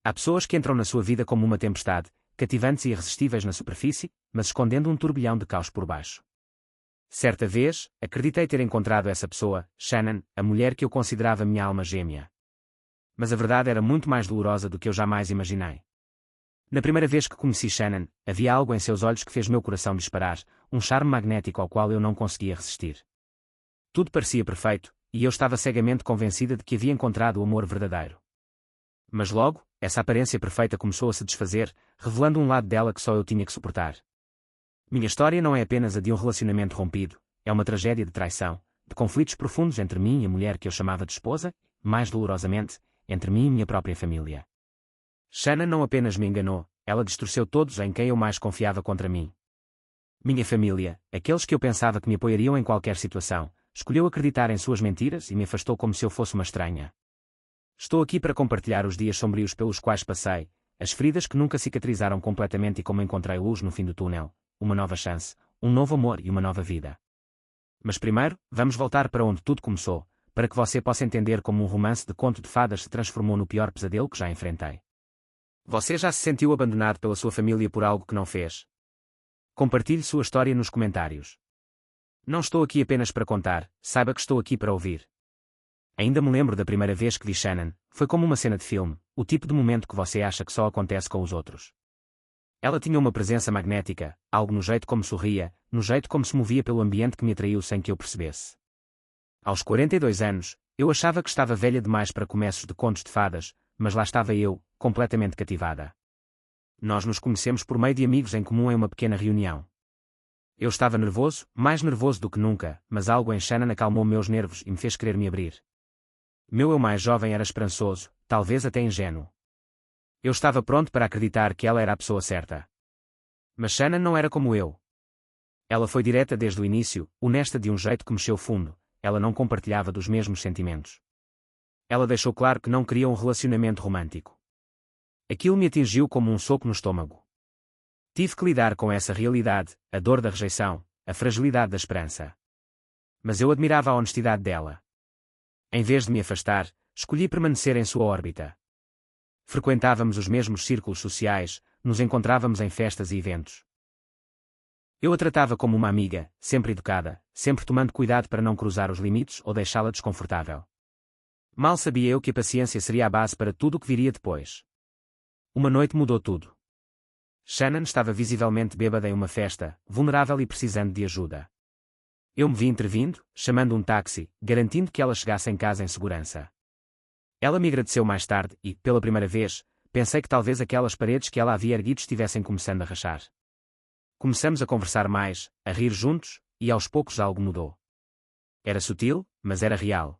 Há pessoas que entram na sua vida como uma tempestade, cativantes e irresistíveis na superfície, mas escondendo um turbilhão de caos por baixo. Certa vez, acreditei ter encontrado essa pessoa, Shannon, a mulher que eu considerava minha alma gêmea. Mas a verdade era muito mais dolorosa do que eu jamais imaginei. Na primeira vez que conheci Shannon, havia algo em seus olhos que fez meu coração disparar, um charme magnético ao qual eu não conseguia resistir. Tudo parecia perfeito, e eu estava cegamente convencida de que havia encontrado o amor verdadeiro. Mas logo, essa aparência perfeita começou a se desfazer, revelando um lado dela que só eu tinha que suportar. Minha história não é apenas a de um relacionamento rompido, é uma tragédia de traição, de conflitos profundos entre mim e a mulher que eu chamava de esposa, mais dolorosamente, entre mim e minha própria família. Shannon não apenas me enganou, ela distorceu todos em quem eu mais confiava contra mim. Minha família, aqueles que eu pensava que me apoiariam em qualquer situação, escolheu acreditar em suas mentiras e me afastou como se eu fosse uma estranha. Estou aqui para compartilhar os dias sombrios pelos quais passei, as feridas que nunca cicatrizaram completamente e como encontrei luz no fim do túnel, uma nova chance, um novo amor e uma nova vida. Mas primeiro, vamos voltar para onde tudo começou, para que você possa entender como um romance de conto de fadas se transformou no pior pesadelo que já enfrentei. Você já se sentiu abandonado pela sua família por algo que não fez? Compartilhe sua história nos comentários. Não estou aqui apenas para contar, saiba que estou aqui para ouvir. Ainda me lembro da primeira vez que vi Shannon, foi como uma cena de filme, o tipo de momento que você acha que só acontece com os outros. Ela tinha uma presença magnética, algo no jeito como sorria, no jeito como se movia pelo ambiente que me atraiu sem que eu percebesse. Aos 42 anos, eu achava que estava velha demais para começos de contos de fadas, mas lá estava eu, completamente cativada. Nós nos conhecemos por meio de amigos em comum em uma pequena reunião. Eu estava nervoso, mais nervoso do que nunca, mas algo em Shannon acalmou meus nervos e me fez querer me abrir. Meu eu mais jovem era esperançoso, talvez até ingênuo. Eu estava pronto para acreditar que ela era a pessoa certa. Mas Shannon não era como eu. Ela foi direta desde o início, honesta de um jeito que mexeu fundo, ela não compartilhava dos mesmos sentimentos. Ela deixou claro que não queria um relacionamento romântico. Aquilo me atingiu como um soco no estômago. Tive que lidar com essa realidade, a dor da rejeição, a fragilidade da esperança. Mas eu admirava a honestidade dela. Em vez de me afastar, escolhi permanecer em sua órbita. Frequentávamos os mesmos círculos sociais, nos encontrávamos em festas e eventos. Eu a tratava como uma amiga, sempre educada, sempre tomando cuidado para não cruzar os limites ou deixá-la desconfortável. Mal sabia eu que a paciência seria a base para tudo o que viria depois. Uma noite mudou tudo. Shannon estava visivelmente bêbada em uma festa, vulnerável e precisando de ajuda. Eu me vi intervindo, chamando um táxi, garantindo que ela chegasse em casa em segurança. Ela me agradeceu mais tarde e, pela primeira vez, pensei que talvez aquelas paredes que ela havia erguido estivessem começando a rachar. Começamos a conversar mais, a rir juntos, e aos poucos algo mudou. Era sutil, mas era real.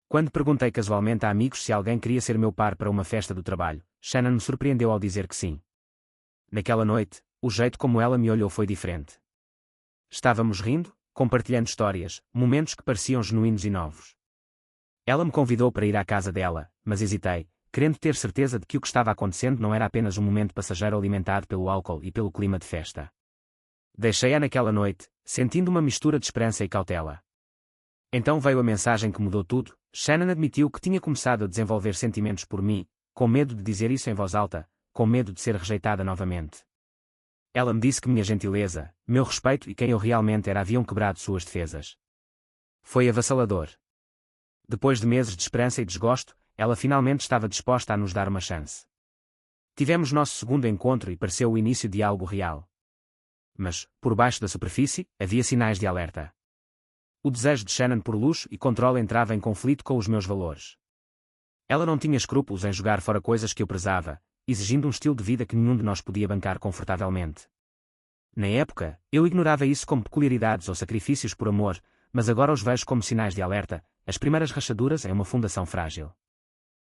Quando perguntei casualmente a amigos se alguém queria ser meu par para uma festa do trabalho, Shannon me surpreendeu ao dizer que sim. Naquela noite, o jeito como ela me olhou foi diferente. Estávamos rindo, compartilhando histórias, momentos que pareciam genuínos e novos. Ela me convidou para ir à casa dela, mas hesitei, querendo ter certeza de que o que estava acontecendo não era apenas um momento passageiro alimentado pelo álcool e pelo clima de festa. Deixei-a naquela noite, sentindo uma mistura de esperança e cautela. Então veio a mensagem que mudou tudo. Shannon admitiu que tinha começado a desenvolver sentimentos por mim, com medo de dizer isso em voz alta, com medo de ser rejeitada novamente. Ela me disse que minha gentileza, meu respeito e quem eu realmente era haviam quebrado suas defesas. Foi avassalador. Depois de meses de esperança e desgosto, ela finalmente estava disposta a nos dar uma chance. Tivemos nosso segundo encontro e pareceu o início de algo real. Mas, por baixo da superfície, havia sinais de alerta. O desejo de Shannon por luxo e controle entrava em conflito com os meus valores. Ela não tinha escrúpulos em jogar fora coisas que eu prezava, exigindo um estilo de vida que nenhum de nós podia bancar confortavelmente. Na época, eu ignorava isso como peculiaridades ou sacrifícios por amor, mas agora os vejo como sinais de alerta, as primeiras rachaduras em uma fundação frágil.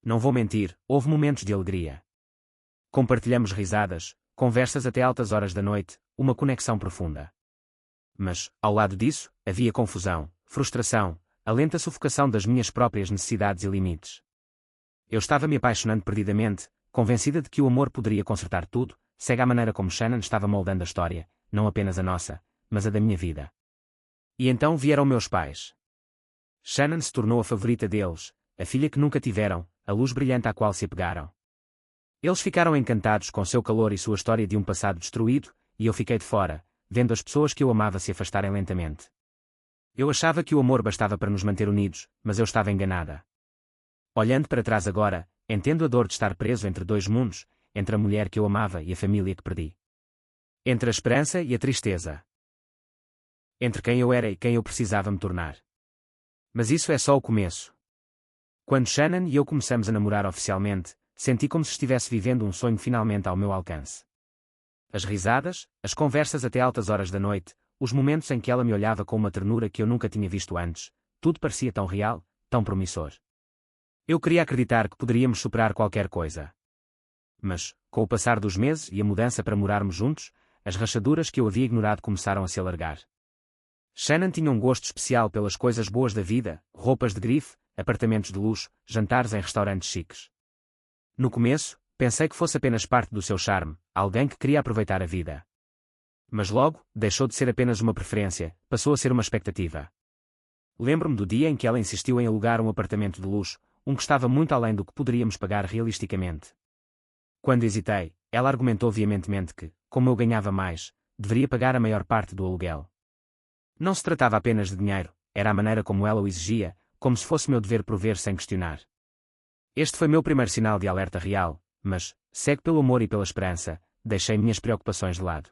Não vou mentir, houve momentos de alegria. Compartilhamos risadas, conversas até altas horas da noite, uma conexão profunda. Mas, ao lado disso, havia confusão, frustração, a lenta sufocação das minhas próprias necessidades e limites. Eu estava me apaixonando perdidamente, convencida de que o amor poderia consertar tudo, cega à maneira como Shannon estava moldando a história, não apenas a nossa, mas a da minha vida. E então vieram meus pais. Shannon se tornou a favorita deles, a filha que nunca tiveram, a luz brilhante à qual se apegaram. Eles ficaram encantados com seu calor e sua história de um passado destruído, e eu fiquei de fora, vendo as pessoas que eu amava se afastarem lentamente. Eu achava que o amor bastava para nos manter unidos, mas eu estava enganada. Olhando para trás agora, entendo a dor de estar preso entre dois mundos, entre a mulher que eu amava e a família que perdi. Entre a esperança e a tristeza. Entre quem eu era e quem eu precisava me tornar. Mas isso é só o começo. Quando Shannon e eu começamos a namorar oficialmente, senti como se estivesse vivendo um sonho finalmente ao meu alcance. As risadas, as conversas até altas horas da noite, os momentos em que ela me olhava com uma ternura que eu nunca tinha visto antes, tudo parecia tão real, tão promissor. Eu queria acreditar que poderíamos superar qualquer coisa. Mas, com o passar dos meses e a mudança para morarmos juntos, as rachaduras que eu havia ignorado começaram a se alargar. Shannon tinha um gosto especial pelas coisas boas da vida, roupas de grife, apartamentos de luxo, jantares em restaurantes chiques. No começo, pensei que fosse apenas parte do seu charme, alguém que queria aproveitar a vida. Mas logo, deixou de ser apenas uma preferência, passou a ser uma expectativa. Lembro-me do dia em que ela insistiu em alugar um apartamento de luxo, um que estava muito além do que poderíamos pagar realisticamente. Quando hesitei, ela argumentou veementemente que, como eu ganhava mais, deveria pagar a maior parte do aluguel. Não se tratava apenas de dinheiro, era a maneira como ela o exigia, como se fosse meu dever prover sem questionar. Este foi meu primeiro sinal de alerta real, mas, cego pelo amor e pela esperança, deixei minhas preocupações de lado.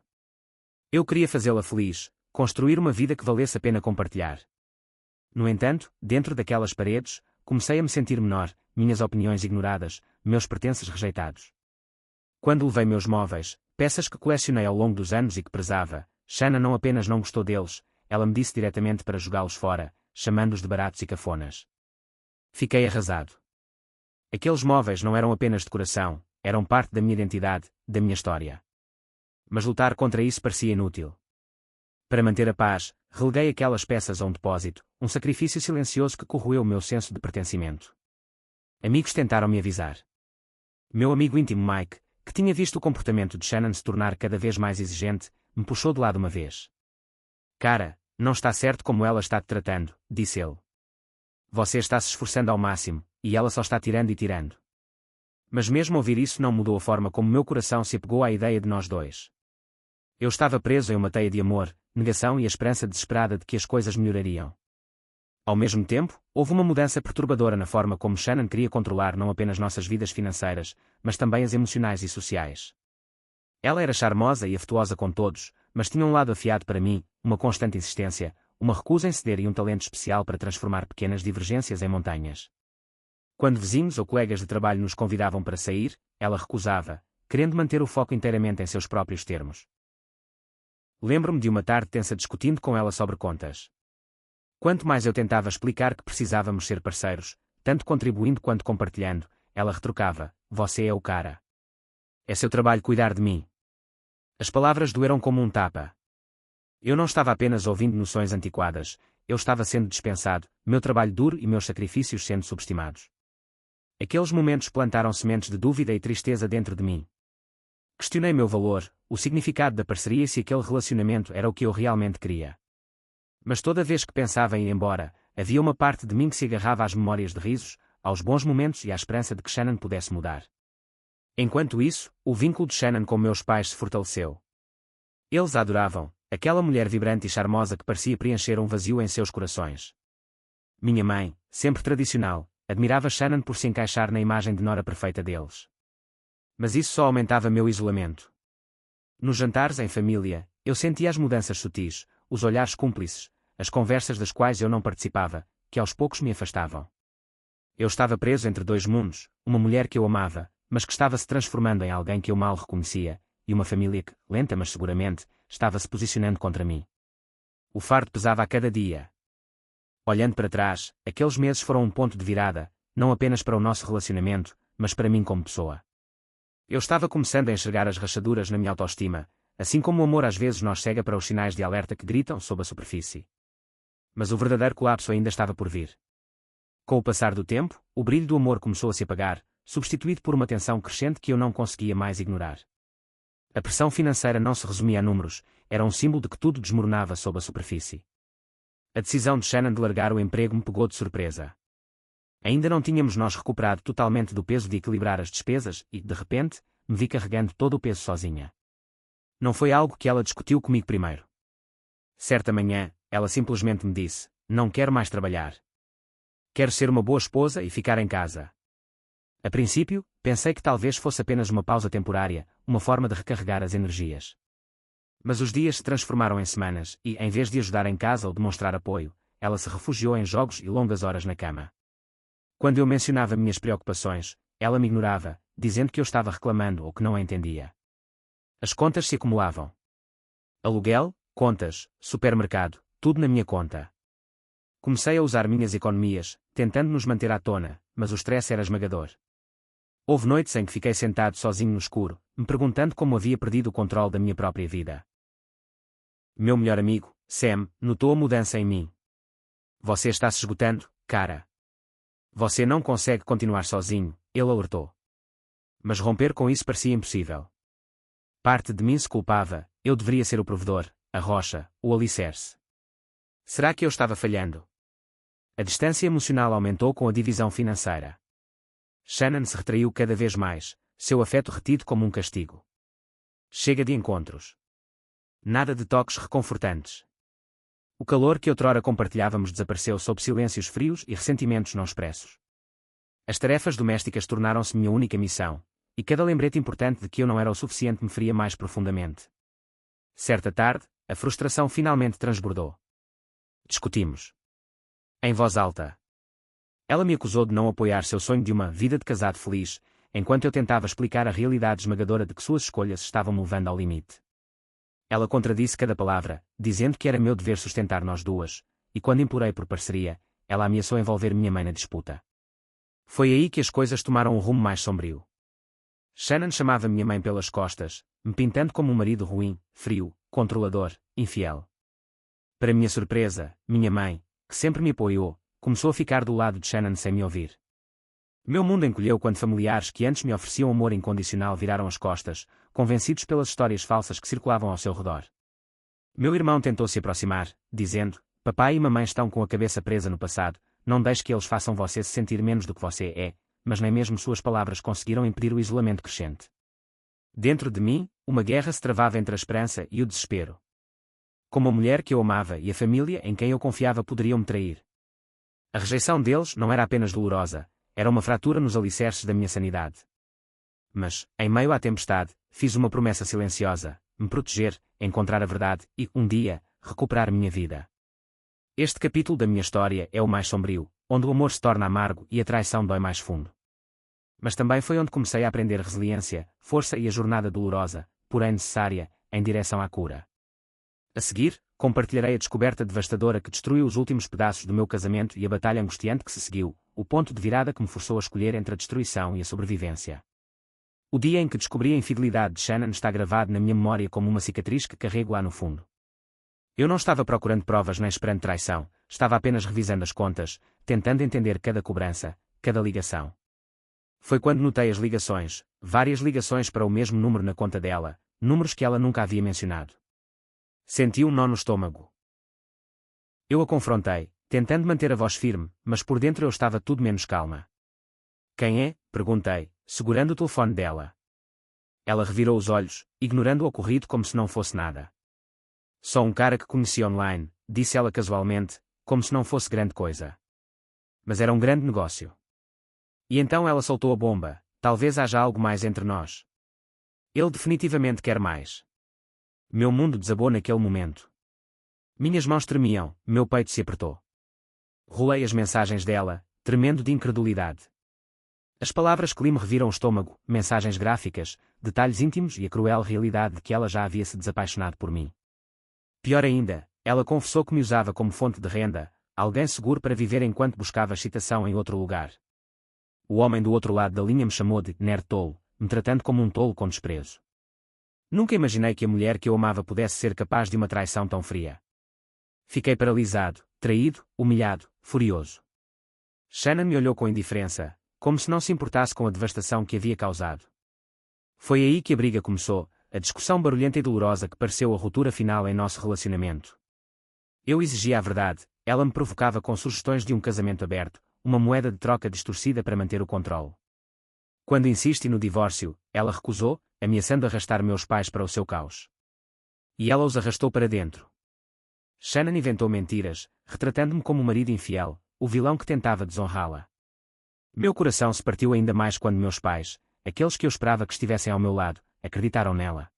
Eu queria fazê-la feliz, construir uma vida que valesse a pena compartilhar. No entanto, dentro daquelas paredes, comecei a me sentir menor, minhas opiniões ignoradas, meus pertences rejeitados. Quando levei meus móveis, peças que colecionei ao longo dos anos e que prezava, Shannon não apenas não gostou deles, ela me disse diretamente para jogá-los fora, chamando-os de baratos e cafonas. Fiquei arrasado. Aqueles móveis não eram apenas decoração, eram parte da minha identidade, da minha história. Mas lutar contra isso parecia inútil. Para manter a paz, releguei aquelas peças a um depósito, um sacrifício silencioso que corroeu o meu senso de pertencimento. Amigos tentaram me avisar. Meu amigo íntimo Mike, que tinha visto o comportamento de Shannon se tornar cada vez mais exigente, me puxou de lado uma vez. Cara, não está certo como ela está te tratando, disse ele. Você está se esforçando ao máximo, e ela só está tirando e tirando. Mas mesmo ouvir isso não mudou a forma como meu coração se apegou à ideia de nós dois. Eu estava preso em uma teia de amor, negação e a esperança desesperada de que as coisas melhorariam. Ao mesmo tempo, houve uma mudança perturbadora na forma como Shannon queria controlar não apenas nossas vidas financeiras, mas também as emocionais e sociais. Ela era charmosa e afetuosa com todos, mas tinha um lado afiado para mim, uma constante insistência, uma recusa em ceder e um talento especial para transformar pequenas divergências em montanhas. Quando vizinhos ou colegas de trabalho nos convidavam para sair, ela recusava, querendo manter o foco inteiramente em seus próprios termos. Lembro-me de uma tarde tensa discutindo com ela sobre contas. Quanto mais eu tentava explicar que precisávamos ser parceiros, tanto contribuindo quanto compartilhando, ela retrucava: "Você é o cara. É seu trabalho cuidar de mim." As palavras doeram como um tapa. Eu não estava apenas ouvindo noções antiquadas, eu estava sendo dispensado, meu trabalho duro e meus sacrifícios sendo subestimados. Aqueles momentos plantaram sementes de dúvida e tristeza dentro de mim. Questionei meu valor, o significado da parceria e se aquele relacionamento era o que eu realmente queria. Mas toda vez que pensava em ir embora, havia uma parte de mim que se agarrava às memórias de risos, aos bons momentos e à esperança de que Shannon pudesse mudar. Enquanto isso, o vínculo de Shannon com meus pais se fortaleceu. Eles a adoravam, aquela mulher vibrante e charmosa que parecia preencher um vazio em seus corações. Minha mãe, sempre tradicional, admirava Shannon por se encaixar na imagem de nora perfeita deles. Mas isso só aumentava meu isolamento. Nos jantares em família, eu sentia as mudanças sutis, os olhares cúmplices, as conversas das quais eu não participava, que aos poucos me afastavam. Eu estava preso entre dois mundos, uma mulher que eu amava, mas que estava se transformando em alguém que eu mal reconhecia, e uma família que, lenta mas seguramente, estava se posicionando contra mim. O fardo pesava a cada dia. Olhando para trás, aqueles meses foram um ponto de virada, não apenas para o nosso relacionamento, mas para mim como pessoa. Eu estava começando a enxergar as rachaduras na minha autoestima, assim como o amor às vezes nos cega para os sinais de alerta que gritam sob a superfície. Mas o verdadeiro colapso ainda estava por vir. Com o passar do tempo, o brilho do amor começou a se apagar, substituído por uma tensão crescente que eu não conseguia mais ignorar. A pressão financeira não se resumia a números, era um símbolo de que tudo desmoronava sob a superfície. A decisão de Shannon de largar o emprego me pegou de surpresa. Ainda não tínhamos nós recuperado totalmente do peso de equilibrar as despesas e, de repente, me vi carregando todo o peso sozinha. Não foi algo que ela discutiu comigo primeiro. Certa manhã, ela simplesmente me disse: "Não quero mais trabalhar. Quero ser uma boa esposa e ficar em casa." A princípio, pensei que talvez fosse apenas uma pausa temporária, uma forma de recarregar as energias. Mas os dias se transformaram em semanas e, em vez de ajudar em casa ou demonstrar apoio, ela se refugiou em jogos e longas horas na cama. Quando eu mencionava minhas preocupações, ela me ignorava, dizendo que eu estava reclamando ou que não a entendia. As contas se acumulavam. Aluguel, contas, supermercado, tudo na minha conta. Comecei a usar minhas economias, tentando nos manter à tona, mas o stress era esmagador. Houve noites em que fiquei sentado sozinho no escuro, me perguntando como havia perdido o controle da minha própria vida. Meu melhor amigo, Sam, notou a mudança em mim. "Você está se esgotando, cara. Você não consegue continuar sozinho", ele alertou. Mas romper com isso parecia impossível. Parte de mim se culpava, eu deveria ser o provedor, a rocha, o alicerce. Será que eu estava falhando? A distância emocional aumentou com a divisão financeira. Shannon se retraiu cada vez mais, seu afeto retido como um castigo. Chega de encontros. Nada de toques reconfortantes. O calor que outrora compartilhávamos desapareceu sob silêncios frios e ressentimentos não expressos. As tarefas domésticas tornaram-se minha única missão, e cada lembrete importante de que eu não era o suficiente me feria mais profundamente. Certa tarde, a frustração finalmente transbordou. Discutimos. Em voz alta. Ela me acusou de não apoiar seu sonho de uma vida de casado feliz, enquanto eu tentava explicar a realidade esmagadora de que suas escolhas estavam me levando ao limite. Ela contradisse cada palavra, dizendo que era meu dever sustentar nós duas, e quando implorei por parceria, ela ameaçou envolver minha mãe na disputa. Foi aí que as coisas tomaram um rumo mais sombrio. Shannon chamava minha mãe pelas costas, me pintando como um marido ruim, frio, controlador, infiel. Para minha surpresa, minha mãe, que sempre me apoiou, começou a ficar do lado de Shannon sem me ouvir. Meu mundo encolheu quando familiares que antes me ofereciam amor incondicional viraram as costas, convencidos pelas histórias falsas que circulavam ao seu redor. Meu irmão tentou se aproximar, dizendo: "Papai e mamãe estão com a cabeça presa no passado, não deixe que eles façam você se sentir menos do que você é", mas nem mesmo suas palavras conseguiram impedir o isolamento crescente. Dentro de mim, uma guerra se travava entre a esperança e o desespero. Como a mulher que eu amava e a família em quem eu confiava poderiam me trair. A rejeição deles não era apenas dolorosa, era uma fratura nos alicerces da minha sanidade. Mas, em meio à tempestade, fiz uma promessa silenciosa: me proteger, encontrar a verdade e, um dia, recuperar minha vida. Este capítulo da minha história é o mais sombrio, onde o amor se torna amargo e a traição dói mais fundo. Mas também foi onde comecei a aprender resiliência, força e a jornada dolorosa, porém necessária, em direção à cura. A seguir, compartilharei a descoberta devastadora que destruiu os últimos pedaços do meu casamento e a batalha angustiante que se seguiu, o ponto de virada que me forçou a escolher entre a destruição e a sobrevivência. O dia em que descobri a infidelidade de Shannon está gravado na minha memória como uma cicatriz que carrego lá no fundo. Eu não estava procurando provas nem esperando traição, estava apenas revisando as contas, tentando entender cada cobrança, cada ligação. Foi quando notei as ligações, várias ligações para o mesmo número na conta dela, números que ela nunca havia mencionado. Senti um nó no estômago. Eu a confrontei, tentando manter a voz firme, mas por dentro eu estava tudo menos calma. "Quem é?", perguntei, segurando o telefone dela. Ela revirou os olhos, ignorando o ocorrido como se não fosse nada. "Só um cara que conheci online", disse ela casualmente, como se não fosse grande coisa. Mas era um grande negócio. E então ela soltou a bomba: "Talvez haja algo mais entre nós. Ele definitivamente quer mais." Meu mundo desabou naquele momento. Minhas mãos tremiam, meu peito se apertou. Rolei as mensagens dela, tremendo de incredulidade. As palavras que li me reviram o estômago, mensagens gráficas, detalhes íntimos e a cruel realidade de que ela já havia se desapaixonado por mim. Pior ainda, ela confessou que me usava como fonte de renda, alguém seguro para viver enquanto buscava excitação em outro lugar. O homem do outro lado da linha me chamou de nerd tolo, me tratando como um tolo com desprezo. Nunca imaginei que a mulher que eu amava pudesse ser capaz de uma traição tão fria. Fiquei paralisado, traído, humilhado, furioso. Shannon me olhou com indiferença, como se não se importasse com a devastação que havia causado. Foi aí que a briga começou, a discussão barulhenta e dolorosa que pareceu a ruptura final em nosso relacionamento. Eu exigia a verdade, ela me provocava com sugestões de um casamento aberto, uma moeda de troca distorcida para manter o controle. Quando insisti no divórcio, ela recusou, ameaçando arrastar meus pais para o seu caos. E ela os arrastou para dentro. Shannon inventou mentiras, retratando-me como um marido infiel, o vilão que tentava desonrá-la. Meu coração se partiu ainda mais quando meus pais, aqueles que eu esperava que estivessem ao meu lado, acreditaram nela.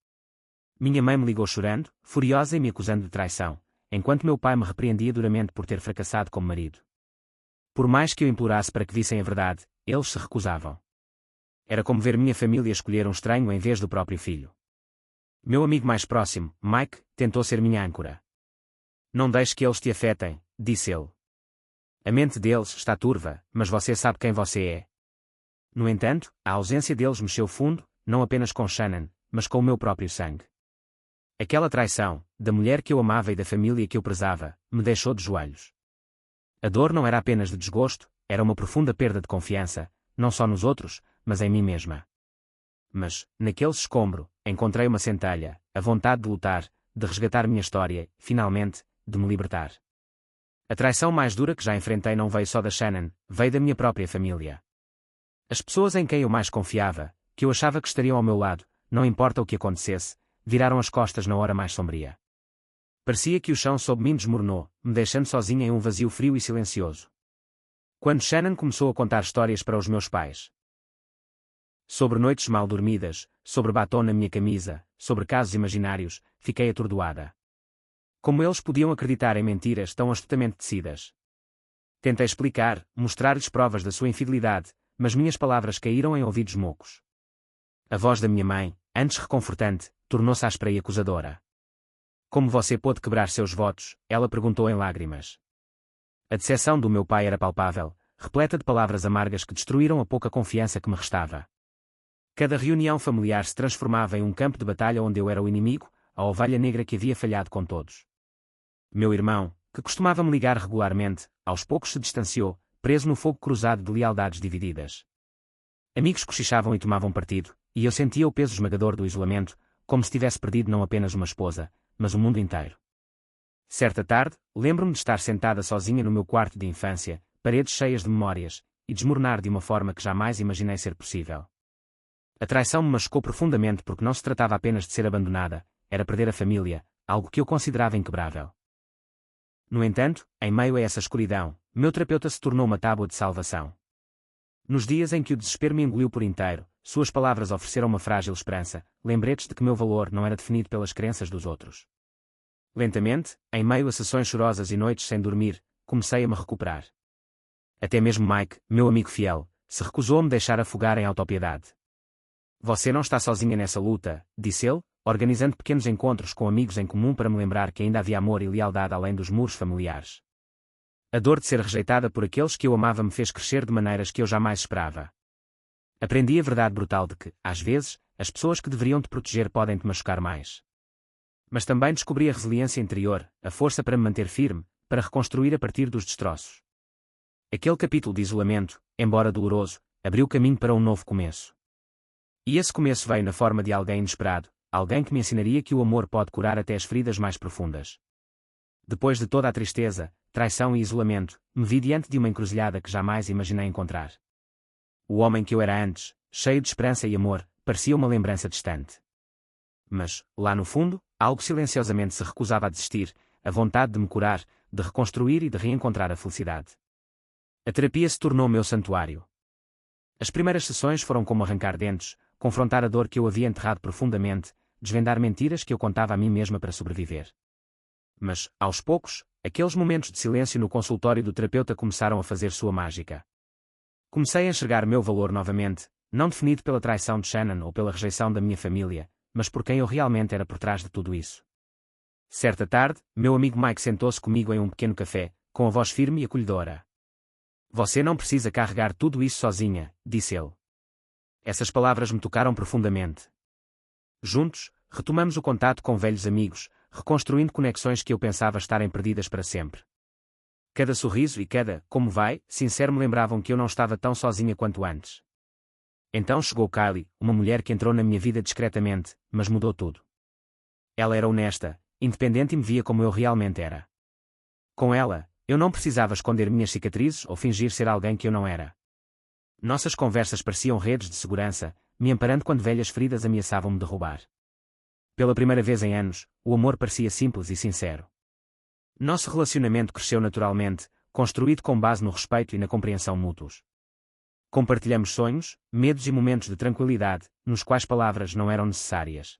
Minha mãe me ligou chorando, furiosa e me acusando de traição, enquanto meu pai me repreendia duramente por ter fracassado como marido. Por mais que eu implorasse para que vissem a verdade, eles se recusavam. Era como ver minha família escolher um estranho em vez do próprio filho. Meu amigo mais próximo, Mike, tentou ser minha âncora. Não deixe que eles te afetem, disse ele. A mente deles está turva, mas você sabe quem você é. No entanto, a ausência deles mexeu fundo, não apenas com Shannon, mas com o meu próprio sangue. Aquela traição, da mulher que eu amava e da família que eu prezava, me deixou de joelhos. A dor não era apenas de desgosto, era uma profunda perda de confiança, não só nos outros, mas em mim mesma. Mas, naquele escombro, encontrei uma centelha, a vontade de lutar, de resgatar minha história, finalmente, de me libertar. A traição mais dura que já enfrentei não veio só da Shannon, veio da minha própria família. As pessoas em quem eu mais confiava, que eu achava que estariam ao meu lado, não importa o que acontecesse, viraram as costas na hora mais sombria. Parecia que o chão sob mim desmoronou, me deixando sozinha em um vazio frio e silencioso. Quando Shannon começou a contar histórias para os meus pais, sobre noites mal dormidas, sobre batom na minha camisa, sobre casos imaginários, fiquei atordoada. Como eles podiam acreditar em mentiras tão astutamente tecidas? Tentei explicar, mostrar-lhes provas da sua infidelidade, mas minhas palavras caíram em ouvidos moucos. A voz da minha mãe, antes reconfortante, tornou-se áspera e acusadora. Como você pôde quebrar seus votos? Ela perguntou em lágrimas. A decepção do meu pai era palpável, repleta de palavras amargas que destruíram a pouca confiança que me restava. Cada reunião familiar se transformava em um campo de batalha onde eu era o inimigo, a ovelha negra que havia falhado com todos. Meu irmão, que costumava me ligar regularmente, aos poucos se distanciou, preso no fogo cruzado de lealdades divididas. Amigos cochichavam e tomavam partido, e eu sentia o peso esmagador do isolamento, como se tivesse perdido não apenas uma esposa, mas o mundo inteiro. Certa tarde, lembro-me de estar sentada sozinha no meu quarto de infância, paredes cheias de memórias, e desmoronar de uma forma que jamais imaginei ser possível. A traição me machucou profundamente porque não se tratava apenas de ser abandonada, era perder a família, algo que eu considerava inquebrável. No entanto, em meio a essa escuridão, meu terapeuta se tornou uma tábua de salvação. Nos dias em que o desespero me engoliu por inteiro, suas palavras ofereceram uma frágil esperança, lembretes de que meu valor não era definido pelas crenças dos outros. Lentamente, em meio a sessões chorosas e noites sem dormir, comecei a me recuperar. Até mesmo Mike, meu amigo fiel, se recusou a me deixar afogar em autopiedade. Você não está sozinha nessa luta, disse ele, organizando pequenos encontros com amigos em comum para me lembrar que ainda havia amor e lealdade além dos muros familiares. A dor de ser rejeitada por aqueles que eu amava me fez crescer de maneiras que eu jamais esperava. Aprendi a verdade brutal de que, às vezes, as pessoas que deveriam te proteger podem te machucar mais. Mas também descobri a resiliência interior, a força para me manter firme, para reconstruir a partir dos destroços. Aquele capítulo de isolamento, embora doloroso, abriu caminho para um novo começo. E esse começo veio na forma de alguém inesperado, alguém que me ensinaria que o amor pode curar até as feridas mais profundas. Depois de toda a tristeza, traição e isolamento, me vi diante de uma encruzilhada que jamais imaginei encontrar. O homem que eu era antes, cheio de esperança e amor, parecia uma lembrança distante. Mas, lá no fundo, algo silenciosamente se recusava a desistir, a vontade de me curar, de reconstruir e de reencontrar a felicidade. A terapia se tornou meu santuário. As primeiras sessões foram como arrancar dentes, confrontar a dor que eu havia enterrado profundamente, desvendar mentiras que eu contava a mim mesma para sobreviver. Mas, aos poucos, aqueles momentos de silêncio no consultório do terapeuta começaram a fazer sua mágica. Comecei a enxergar meu valor novamente, não definido pela traição de Shannon ou pela rejeição da minha família, mas por quem eu realmente era por trás de tudo isso. Certa tarde, meu amigo Mike sentou-se comigo em um pequeno café, com a voz firme e acolhedora. Você não precisa carregar tudo isso sozinha, disse ele. Essas palavras me tocaram profundamente. Juntos, retomamos o contato com velhos amigos, reconstruindo conexões que eu pensava estarem perdidas para sempre. Cada sorriso e cada "como vai" sincero me lembravam que eu não estava tão sozinha quanto antes. Então chegou Kylie, uma mulher que entrou na minha vida discretamente, mas mudou tudo. Ela era honesta, independente e me via como eu realmente era. Com ela, Eu não precisava esconder minhas cicatrizes ou fingir ser alguém que eu não era. Nossas conversas pareciam redes de segurança, me amparando quando velhas feridas ameaçavam me derrubar. Pela primeira vez em anos, o amor parecia simples e sincero. Nosso relacionamento cresceu naturalmente, construído com base no respeito e na compreensão mútuos. Compartilhamos sonhos, medos e momentos de tranquilidade, nos quais palavras não eram necessárias.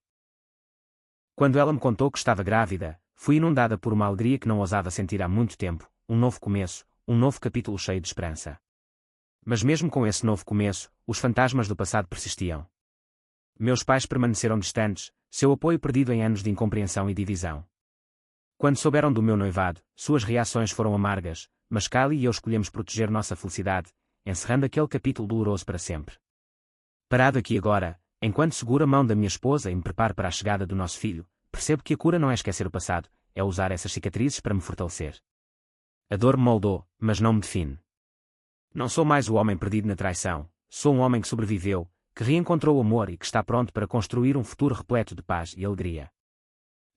Quando ela me contou que estava grávida, fui inundada por uma alegria que não ousava sentir há muito tempo, um novo começo, um novo capítulo cheio de esperança. Mas mesmo com esse novo começo, os fantasmas do passado persistiam. Meus pais permaneceram distantes, seu apoio perdido em anos de incompreensão e divisão. Quando souberam do meu noivado, suas reações foram amargas, mas Kylie e eu escolhemos proteger nossa felicidade, encerrando aquele capítulo doloroso para sempre. Parado aqui agora, enquanto seguro a mão da minha esposa e me preparo para a chegada do nosso filho, percebo que a cura não é esquecer o passado, é usar essas cicatrizes para me fortalecer. A dor me moldou, mas não me define. Não sou mais o homem perdido na traição, sou um homem que sobreviveu, que reencontrou o amor e que está pronto para construir um futuro repleto de paz e alegria.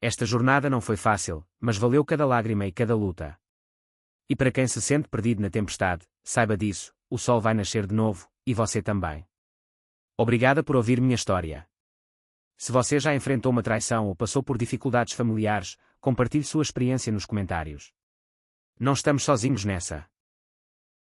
Esta jornada não foi fácil, mas valeu cada lágrima e cada luta. E para quem se sente perdido na tempestade, saiba disso, o sol vai nascer de novo, e você também. Obrigada por ouvir minha história. Se você já enfrentou uma traição ou passou por dificuldades familiares, compartilhe sua experiência nos comentários. Não estamos sozinhos nessa.